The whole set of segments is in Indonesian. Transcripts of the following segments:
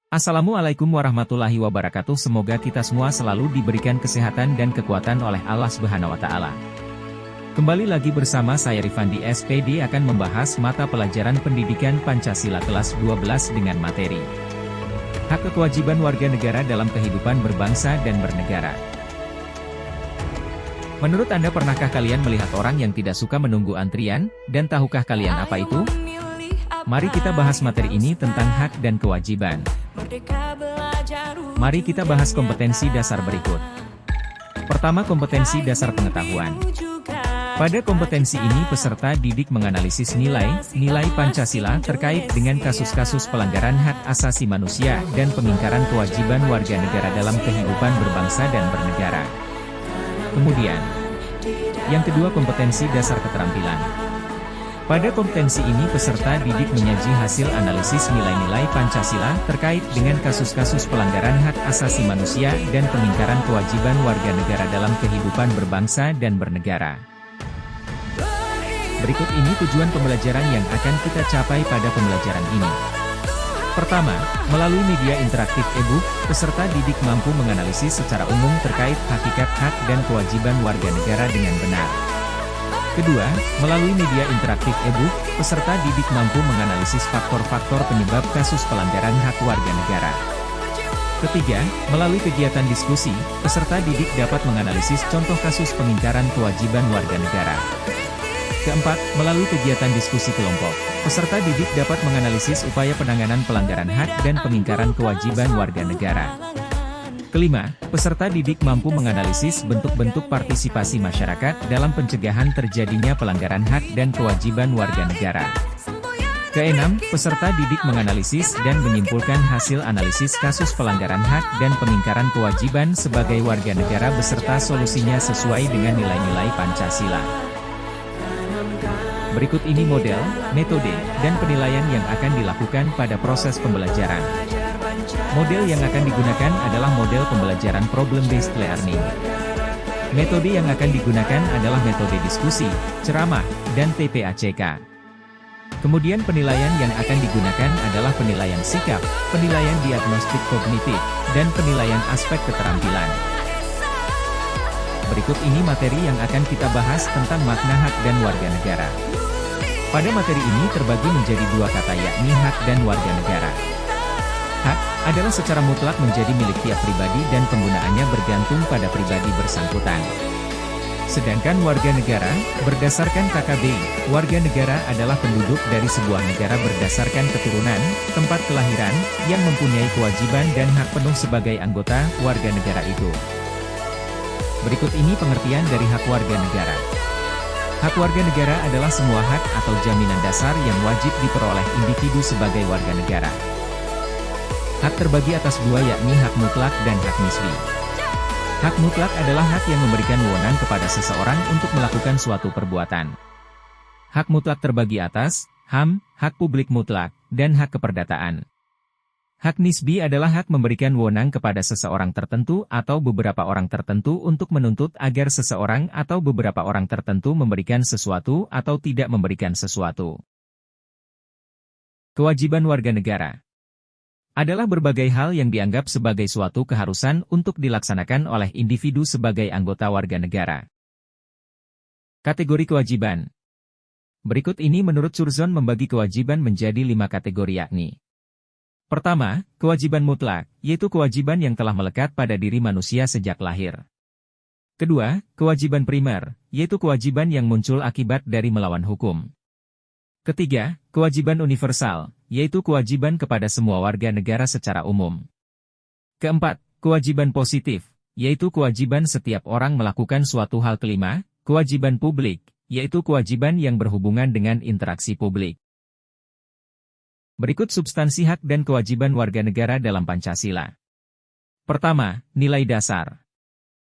Assalamualaikum warahmatullahi wabarakatuh. Semoga kita semua selalu diberikan kesehatan dan kekuatan oleh Allah Subhanahu wa Ta'ala. Kembali lagi bersama saya Rifandi SPD akan membahas mata pelajaran pendidikan Pancasila kelas 12 dengan materi hak kewajiban warga negara dalam kehidupan berbangsa dan bernegara. Menurut Anda, pernahkah kalian melihat orang yang tidak suka menunggu antrian? Dan tahukah kalian apa itu? Mari kita bahas materi ini tentang hak dan kewajiban. Mari kita bahas kompetensi dasar berikut. Pertama, kompetensi dasar pengetahuan. Pada kompetensi ini peserta didik menganalisis nilai Pancasila terkait dengan kasus-kasus pelanggaran hak asasi manusia dan pengingkaran kewajiban warga negara dalam kehidupan berbangsa dan bernegara. Kemudian, yang kedua, kompetensi dasar keterampilan. Pada kompetensi ini peserta didik menyaji hasil analisis nilai-nilai Pancasila terkait dengan kasus-kasus pelanggaran hak asasi manusia dan pengingkaran kewajiban warga negara dalam kehidupan berbangsa dan bernegara. Berikut ini tujuan pembelajaran yang akan kita capai pada pembelajaran ini. Pertama, melalui media interaktif e-book, peserta didik mampu menganalisis secara umum terkait hakikat hak dan kewajiban warga negara dengan benar. Kedua, melalui media interaktif e-book, peserta didik mampu menganalisis faktor-faktor penyebab kasus pelanggaran hak warga negara. Ketiga, melalui kegiatan diskusi, peserta didik dapat menganalisis contoh kasus pengingkaran kewajiban warga negara. Keempat, melalui kegiatan diskusi kelompok, peserta didik dapat menganalisis upaya penanganan pelanggaran hak dan pengingkaran kewajiban warga negara. Kelima, peserta didik mampu menganalisis bentuk-bentuk partisipasi masyarakat dalam pencegahan terjadinya pelanggaran hak dan kewajiban warga negara. Keenam, peserta didik menganalisis dan menyimpulkan hasil analisis kasus pelanggaran hak dan pengingkaran kewajiban sebagai warga negara beserta solusinya sesuai dengan nilai-nilai Pancasila. Berikut ini model, metode, dan penilaian yang akan dilakukan pada proses pembelajaran. Model yang akan digunakan adalah model pembelajaran problem-based learning. Metode yang akan digunakan adalah metode diskusi, ceramah, dan TPACK. Kemudian penilaian yang akan digunakan adalah penilaian sikap, penilaian diagnostik kognitif, dan penilaian aspek keterampilan. Berikut ini materi yang akan kita bahas tentang makna hak dan warga negara. Pada materi ini terbagi menjadi dua kata, yakni hak dan warga negara. Hak adalah secara mutlak menjadi milik tiap pribadi dan penggunaannya bergantung pada pribadi bersangkutan. Sedangkan warga negara, berdasarkan KKBI, warga negara adalah penduduk dari sebuah negara berdasarkan keturunan, tempat kelahiran, yang mempunyai kewajiban dan hak penuh sebagai anggota warga negara itu. Berikut ini pengertian dari hak warga negara. Hak warga negara adalah semua hak atau jaminan dasar yang wajib diperoleh individu sebagai warga negara. Hak terbagi atas dua, yakni hak mutlak dan hak nisbi. Hak mutlak adalah hak yang memberikan wewenang kepada seseorang untuk melakukan suatu perbuatan. Hak mutlak terbagi atas HAM, hak publik mutlak, dan hak keperdataan. Hak nisbi adalah hak memberikan wewenang kepada seseorang tertentu atau beberapa orang tertentu untuk menuntut agar seseorang atau beberapa orang tertentu memberikan sesuatu atau tidak memberikan sesuatu. Kewajiban warga negara adalah berbagai hal yang dianggap sebagai suatu keharusan untuk dilaksanakan oleh individu sebagai anggota warga negara. Kategori kewajiban. Berikut ini menurut Curzon membagi kewajiban menjadi 5 kategori, yakni: pertama, kewajiban mutlak, yaitu kewajiban yang telah melekat pada diri manusia sejak lahir. Kedua, kewajiban primer, yaitu kewajiban yang muncul akibat dari melawan hukum. Ketiga, kewajiban universal, yaitu kewajiban kepada semua warga negara secara umum. Keempat, kewajiban positif, yaitu kewajiban setiap orang melakukan suatu hal. Kelima, kewajiban publik, yaitu kewajiban yang berhubungan dengan interaksi publik. Berikut substansi hak dan kewajiban warga negara dalam Pancasila. Pertama, nilai dasar.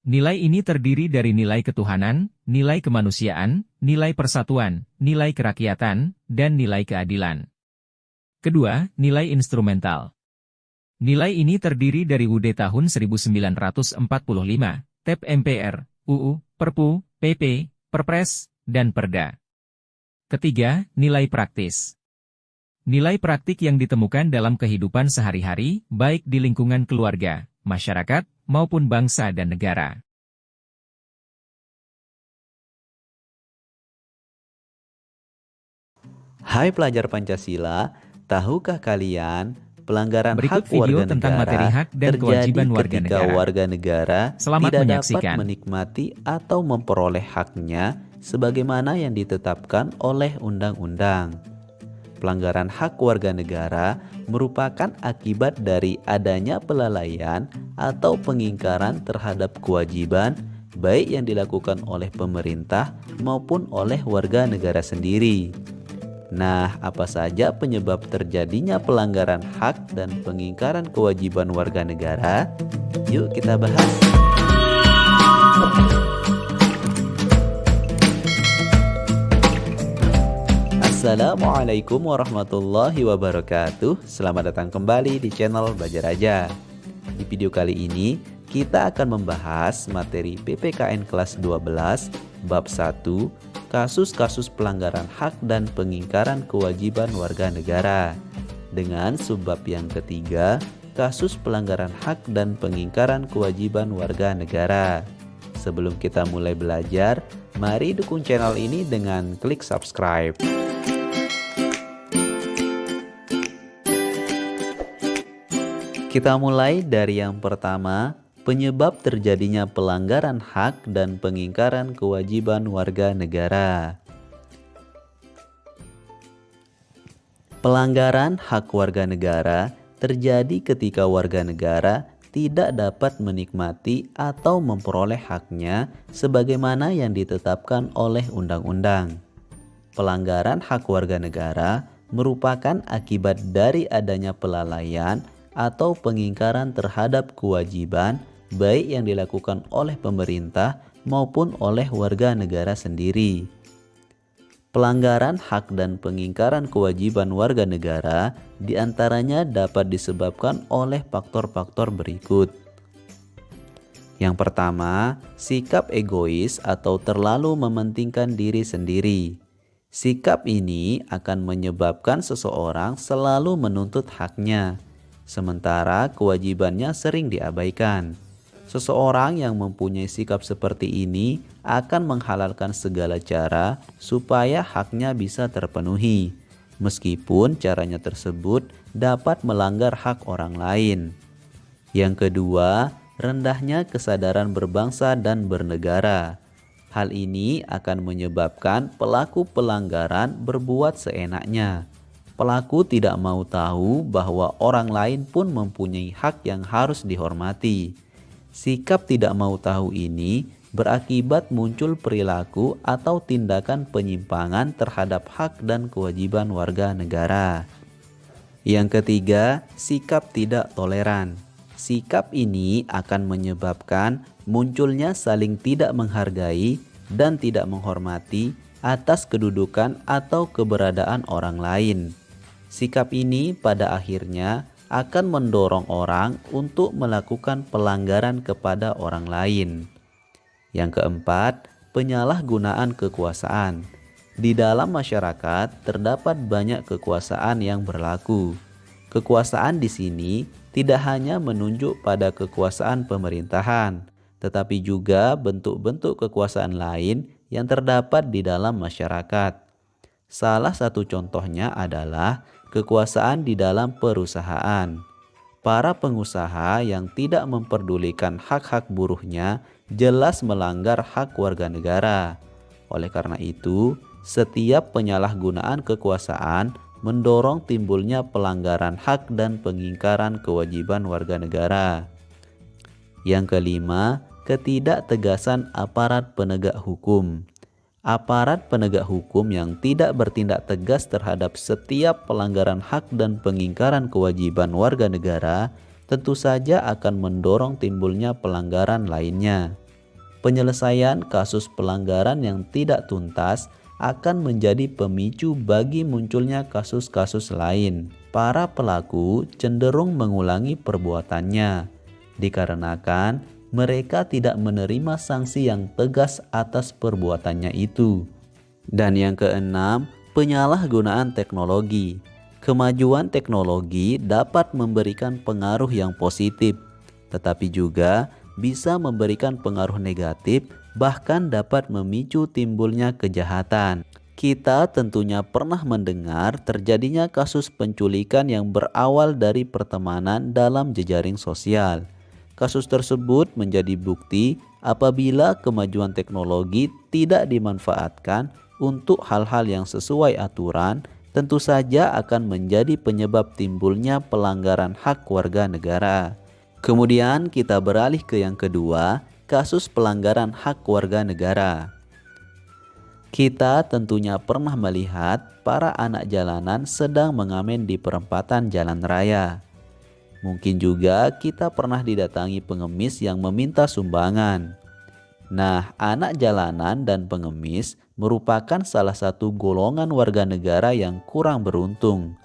Nilai ini terdiri dari nilai ketuhanan, nilai kemanusiaan, nilai persatuan, nilai kerakyatan, dan nilai keadilan. Kedua, nilai instrumental. Nilai ini terdiri dari UUD tahun 1945, TEP MPR, UU, Perpu, PP, Perpres, dan Perda. Ketiga, nilai praktis. Nilai praktik yang ditemukan dalam kehidupan sehari-hari, baik di lingkungan keluarga, masyarakat, maupun bangsa dan negara. Hai pelajar Pancasila, tahukah kalian pelanggaran Berikut hak video warga tentang materi negara hak dan terjadi kewajiban warga ketika negara. warga negara Selamat tidak dapat menyaksikan. menikmati atau memperoleh haknya sebagaimana yang ditetapkan oleh undang-undang. Pelanggaran hak warga negara merupakan akibat dari adanya pelalaian atau pengingkaran terhadap kewajiban baik yang dilakukan oleh pemerintah maupun oleh warga negara sendiri. Nah, apa saja penyebab terjadinya pelanggaran hak dan pengingkaran kewajiban warga negara? Yuk kita bahas. Assalamualaikum warahmatullahi wabarakatuh. Selamat datang kembali di channel Belajar Aja. Di video kali ini, kita akan membahas materi PPKN kelas 12, bab 1, kasus-kasus pelanggaran hak dan pengingkaran kewajiban warga negara. Dengan subbab yang ketiga, kasus pelanggaran hak dan pengingkaran kewajiban warga negara. Sebelum kita mulai belajar, mari dukung channel ini dengan klik subscribe. Kita mulai dari yang pertama, penyebab terjadinya pelanggaran hak dan pengingkaran kewajiban warga negara. Pelanggaran hak warga negara terjadi ketika warga negara tidak dapat menikmati atau memperoleh haknya sebagaimana yang ditetapkan oleh undang-undang. Pelanggaran hak warga negara merupakan akibat dari adanya pelalaian atau pengingkaran terhadap kewajiban baik yang dilakukan oleh pemerintah maupun oleh warga negara sendiri. Pelanggaran hak dan pengingkaran kewajiban warga negara diantaranya dapat disebabkan oleh faktor-faktor berikut. Yang pertama, sikap egois atau terlalu mementingkan diri sendiri. Sikap ini akan menyebabkan seseorang selalu menuntut haknya, sementara kewajibannya sering diabaikan. Seseorang yang mempunyai sikap seperti ini akan menghalalkan segala cara supaya haknya bisa terpenuhi, meskipun caranya tersebut dapat melanggar hak orang lain. Yang kedua, rendahnya kesadaran berbangsa dan bernegara. Hal ini akan menyebabkan pelaku pelanggaran berbuat seenaknya. Pelaku tidak mau tahu bahwa orang lain pun mempunyai hak yang harus dihormati. Sikap tidak mau tahu ini berakibat muncul perilaku atau tindakan penyimpangan terhadap hak dan kewajiban warga negara. Yang ketiga, sikap tidak toleran. Sikap ini akan menyebabkan munculnya saling tidak menghargai dan tidak menghormati atas kedudukan atau keberadaan orang lain. Sikap ini pada akhirnya akan mendorong orang untuk melakukan pelanggaran kepada orang lain. Yang keempat, penyalahgunaan kekuasaan. Di dalam masyarakat terdapat banyak kekuasaan yang berlaku. Kekuasaan di sini tidak hanya menunjuk pada kekuasaan pemerintahan, tetapi juga bentuk-bentuk kekuasaan lain yang terdapat di dalam masyarakat. Salah satu contohnya adalah kekuasaan di dalam perusahaan. Para pengusaha yang tidak memperdulikan hak-hak buruhnya jelas melanggar hak warga negara. Oleh karena itu, setiap penyalahgunaan kekuasaan mendorong timbulnya pelanggaran hak dan pengingkaran kewajiban warga negara. Yang kelima, ketidaktegasan aparat penegak hukum. Aparat penegak hukum yang tidak bertindak tegas terhadap setiap pelanggaran hak dan pengingkaran kewajiban warga negara tentu saja akan mendorong timbulnya pelanggaran lainnya. Penyelesaian kasus pelanggaran yang tidak tuntas akan menjadi pemicu bagi munculnya kasus-kasus lain. Para pelaku cenderung mengulangi perbuatannya, dikarenakan mereka tidak menerima sanksi yang tegas atas perbuatannya itu. Dan yang keenam, penyalahgunaan teknologi. Kemajuan teknologi dapat memberikan pengaruh yang positif, tetapi juga bisa memberikan pengaruh negatif, bahkan dapat memicu timbulnya kejahatan. Kita tentunya pernah mendengar terjadinya kasus penculikan yang berawal dari pertemanan dalam jejaring sosial. Kasus tersebut menjadi bukti apabila kemajuan teknologi tidak dimanfaatkan untuk hal-hal yang sesuai aturan, tentu saja akan menjadi penyebab timbulnya pelanggaran hak warga negara. Kemudian kita beralih ke yang kedua, kasus pelanggaran hak warga negara. Kita tentunya pernah melihat para anak jalanan sedang mengamen di perempatan jalan raya. Mungkin juga kita pernah didatangi pengemis yang meminta sumbangan. Nah, anak jalanan dan pengemis merupakan salah satu golongan warga negara yang kurang beruntung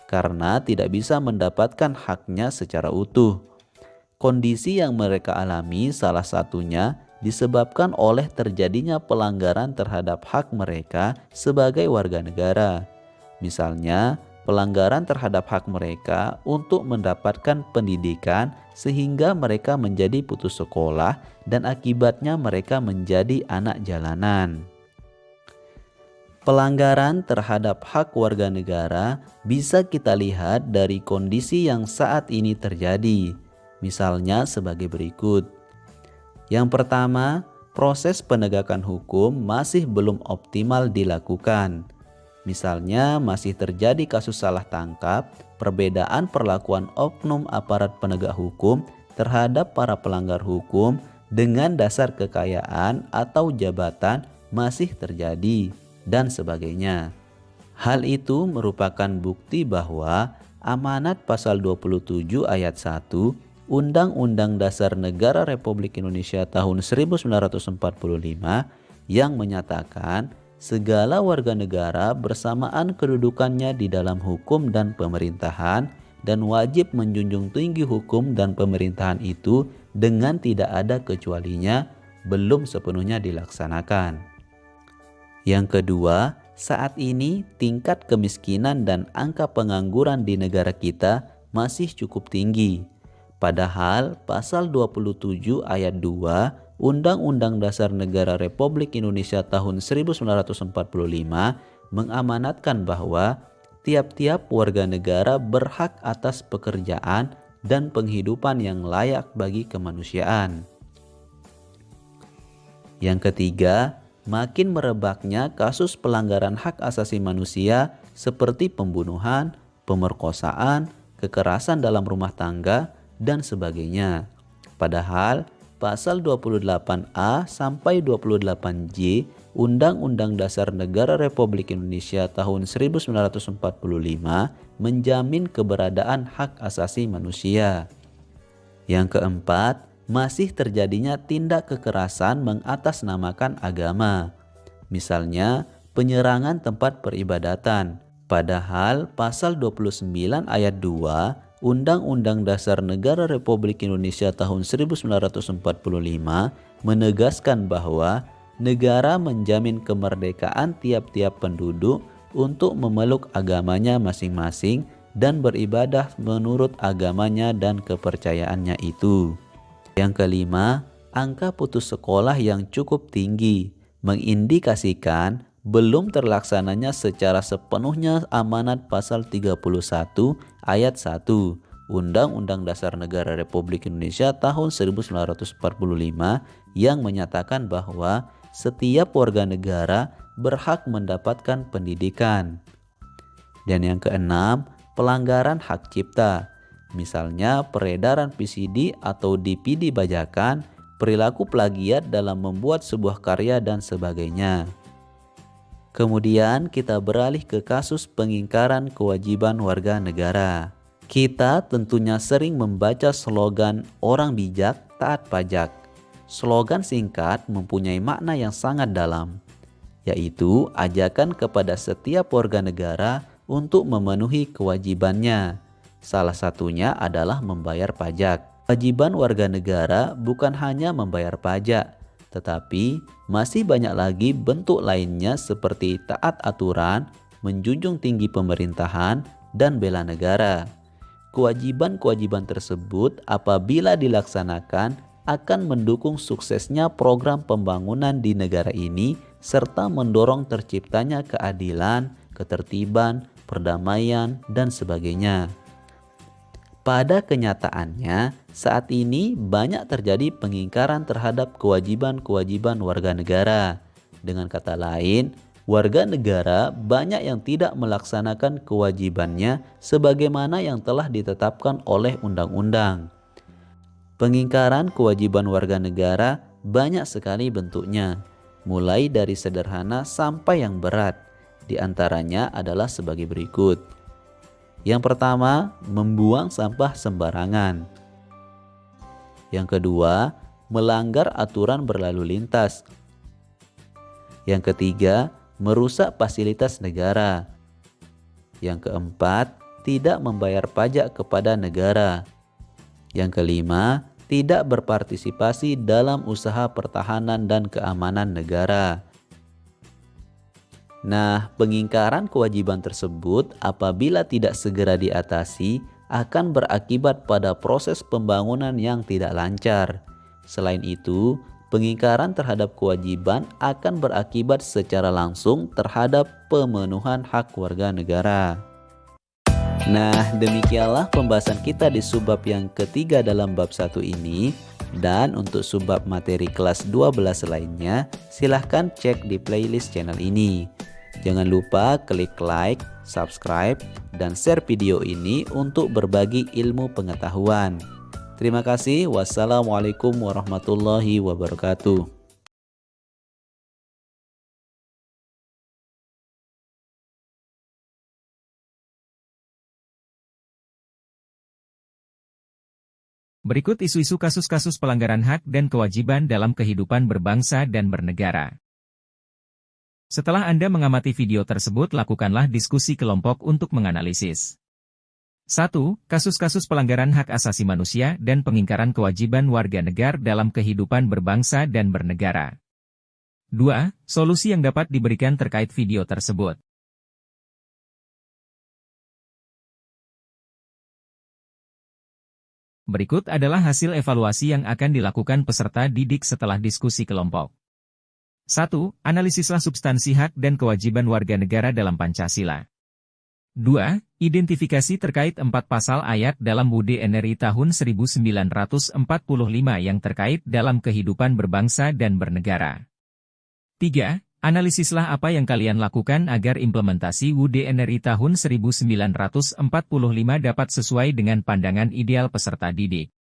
karena tidak bisa mendapatkan haknya secara utuh. Kondisi yang mereka alami salah satunya disebabkan oleh terjadinya pelanggaran terhadap hak mereka sebagai warga negara. Misalnya, pelanggaran terhadap hak mereka untuk mendapatkan pendidikan sehingga mereka menjadi putus sekolah dan akibatnya mereka menjadi anak jalanan. Pelanggaran terhadap hak warga negara bisa kita lihat dari kondisi yang saat ini terjadi. Misalnya sebagai berikut. Yang pertama, proses penegakan hukum masih belum optimal dilakukan. Misalnya masih terjadi kasus salah tangkap, perbedaan perlakuan oknum aparat penegak hukum terhadap para pelanggar hukum dengan dasar kekayaan atau jabatan masih terjadi, dan sebagainya. Hal itu merupakan bukti bahwa amanat pasal 27 ayat 1 Undang-Undang Dasar Negara Republik Indonesia tahun 1945 yang menyatakan segala warga negara bersamaan kedudukannya di dalam hukum dan pemerintahan dan wajib menjunjung tinggi hukum dan pemerintahan itu dengan tidak ada kecualinya belum sepenuhnya dilaksanakan. Yang kedua, saat ini tingkat kemiskinan dan angka pengangguran di negara kita masih cukup tinggi. Padahal pasal 27 ayat 2 Undang-Undang Dasar Negara Republik Indonesia tahun 1945 mengamanatkan bahwa tiap-tiap warga negara berhak atas pekerjaan dan penghidupan yang layak bagi kemanusiaan. Yang ketiga, makin merebaknya kasus pelanggaran hak asasi manusia seperti pembunuhan, pemerkosaan, kekerasan dalam rumah tangga, dan sebagainya. Padahal pasal 28A sampai 28J Undang-Undang Dasar Negara Republik Indonesia tahun 1945 menjamin keberadaan hak asasi manusia. Yang keempat, masih terjadinya tindak kekerasan mengatasnamakan agama. Misalnya, penyerangan tempat peribadatan. Padahal pasal 29 ayat 2 Undang-Undang Dasar Negara Republik Indonesia tahun 1945 menegaskan bahwa negara menjamin kemerdekaan tiap-tiap penduduk untuk memeluk agamanya masing-masing dan beribadah menurut agamanya dan kepercayaannya itu. Yang kelima, angka putus sekolah yang cukup tinggi mengindikasikan belum terlaksananya secara sepenuhnya amanat pasal 31 ayat 1 Undang-Undang Dasar Negara Republik Indonesia tahun 1945 yang menyatakan bahwa setiap warga negara berhak mendapatkan pendidikan. Dan yang keenam, pelanggaran hak cipta. Misalnya peredaran PCD atau DVD bajakan, perilaku plagiat dalam membuat sebuah karya dan sebagainya. Kemudian kita beralih ke kasus pengingkaran kewajiban warga negara. Kita tentunya sering membaca slogan orang bijak taat pajak. Slogan singkat mempunyai makna yang sangat dalam, yaitu ajakan kepada setiap warga negara untuk memenuhi kewajibannya. Salah satunya adalah membayar pajak. Kewajiban warga negara bukan hanya membayar pajak, tetapi masih banyak lagi bentuk lainnya seperti taat aturan, menjunjung tinggi pemerintahan, dan bela negara. Kewajiban-kewajiban tersebut apabila dilaksanakan akan mendukung suksesnya program pembangunan di negara ini serta mendorong terciptanya keadilan, ketertiban, perdamaian, dan sebagainya. Pada kenyataannya, saat ini banyak terjadi pengingkaran terhadap kewajiban-kewajiban warga negara. Dengan kata lain, warga negara banyak yang tidak melaksanakan kewajibannya sebagaimana yang telah ditetapkan oleh undang-undang. Pengingkaran kewajiban warga negara banyak sekali bentuknya, mulai dari sederhana sampai yang berat. Di antaranya adalah sebagai berikut. Yang pertama, membuang sampah sembarangan. Yang kedua, melanggar aturan berlalu lintas. Yang ketiga, merusak fasilitas negara. Yang keempat, tidak membayar pajak kepada negara. Yang kelima, tidak berpartisipasi dalam usaha pertahanan dan keamanan negara. Nah, pengingkaran kewajiban tersebut apabila tidak segera diatasi akan berakibat pada proses pembangunan yang tidak lancar. Selain itu, pengingkaran terhadap kewajiban akan berakibat secara langsung terhadap pemenuhan hak warga negara. Nah, demikianlah pembahasan kita di subbab yang ketiga dalam bab 1 ini. Dan untuk subbab materi kelas 12 lainnya, silahkan cek di playlist channel ini. Jangan lupa klik like, subscribe, dan share video ini untuk berbagi ilmu pengetahuan. Terima kasih. Wassalamualaikum warahmatullahi wabarakatuh. Berikut isu-isu kasus-kasus pelanggaran hak dan kewajiban dalam kehidupan berbangsa dan bernegara. Setelah Anda mengamati video tersebut, lakukanlah diskusi kelompok untuk menganalisis. 1. Kasus-kasus pelanggaran hak asasi manusia dan pengingkaran kewajiban warga negara dalam kehidupan berbangsa dan bernegara. 2. Solusi yang dapat diberikan terkait video tersebut. Berikut adalah hasil evaluasi yang akan dilakukan peserta didik setelah diskusi kelompok. 1. Analisislah substansi hak dan kewajiban warga negara dalam Pancasila. 2. Identifikasi terkait 4 pasal ayat dalam UUD NRI tahun 1945 yang terkait dalam kehidupan berbangsa dan bernegara. 3. Analisislah apa yang kalian lakukan agar implementasi UUD NRI tahun 1945 dapat sesuai dengan pandangan ideal peserta didik.